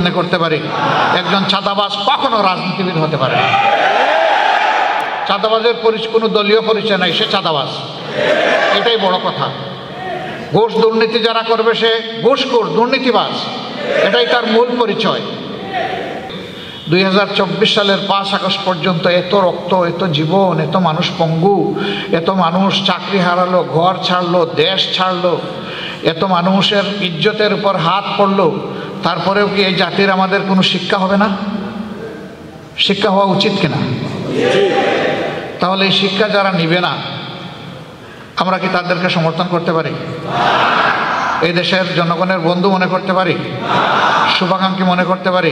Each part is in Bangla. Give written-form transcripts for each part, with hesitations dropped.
মনে করতে পারি। একজন চাঁদাবাজ কখনো রাজনীতিবিদ হতে পারে না। চাঁদাবাজের কোনো দলীয় পরিচয় নাই, সে চাঁদাবাজ, এটাই বড় কথা। ঘুষ দুর্নীতি যারা করবে সে ঘুষখোর, দুর্নীতিবাজ, এটাই তার মূল পরিচয়। 2024 সালের 5 আগস্ট পর্যন্ত এত রক্ত, এত জীবন, এত মানুষ পঙ্গু, এত মানুষ চাকরি হারালো, ঘর ছাড়লো, দেশ ছাড়লো, এত মানুষের ইজ্জতের উপর হাত পড়লো, তারপরেও কি এই জাতির আমাদের কোনো শিক্ষা হবে না? শিক্ষা হওয়া উচিত কিনা? তাহলে এই শিক্ষা যারা নিবে না, আমরা কি তাদেরকে সমর্থন করতে পারি? এই দেশের জনগণের বন্ধু মনে করতে পারি? শুভাকাঙ্ক্ষী মনে করতে পারি?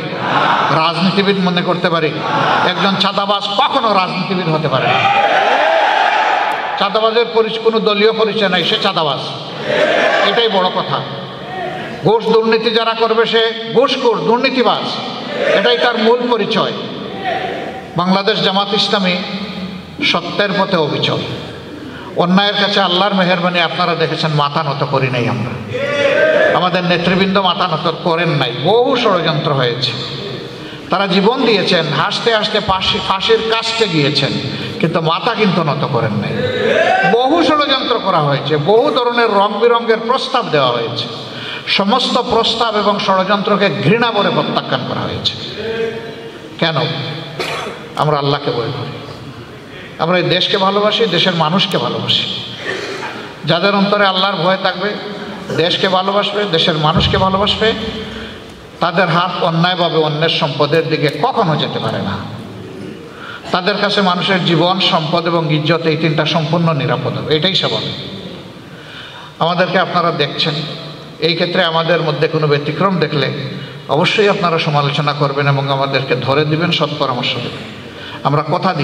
রাজনীতিবিদ মনে করতে পারি? একজন চাঁদাবাজ কখনো রাজনীতিবিদ হতে পারে না। চাঁদাবাজের কোনো দলীয় পরিচয় নাই, সে চাঁদাবাজ, এটাই বড় কথা। ঘুষ দুর্নীতি যারা করবে সে ঘুষখোর, দুর্নীতিবাজ, এটাই তার মূল পরিচয়। বাংলাদেশ জামাত ইসলামী সত্যের পথে অবিচল। অন্যায়ের কাছে আল্লাহর মেহেরবানি আপনারা দেখেছেন, মাথা নত করি নাই আমরা। আমাদের নেতৃবৃন্দ মাথা নত করেন নাই। বহু ষড়যন্ত্র হয়েছে, তারা জীবন দিয়েছেন, হাসতে হাসতে ফাঁসির কাছে গিয়েছেন, কিন্তু মাথা কিন্তু নত করেন নাই। বহু ষড়যন্ত্র করা হয়েছে, বহু ধরনের রং বিরঙ্গের প্রস্তাব দেওয়া হয়েছে। সমস্ত প্রস্তাব এবং ষড়যন্ত্রকে ঘৃণা করে প্রত্যাখ্যান করা হয়েছে। কেন? আমরা আল্লাহকে ভয় করি, আমরা এই দেশকে ভালোবাসি, দেশের মানুষকে ভালোবাসি। যাদের অন্তরে আল্লাহর ভয় থাকবে, দেশকে ভালোবাসবে, দেশের মানুষকে ভালোবাসবে, তাদের হাত অন্যায়ভাবে অন্যের সম্পদের দিকে কখনো যেতে পারে না। তাদের কাছে মানুষের জীবন, সম্পদ এবং ইজ্জত, এই তিনটা সম্পূর্ণ নিরাপদ হবে, এটাই স্বাভাবিক। আমাদেরকে আপনারা দেখছেন, এই ক্ষেত্রে আমাদের মধ্যে কোনো ব্যতিক্রম দেখলে অবশ্যই আপনারা সমালোচনা করবেন এবং আমাদেরকে ধরে দিবেন, সৎ পরামর্শ দেবেন। আমরা কথা দিই।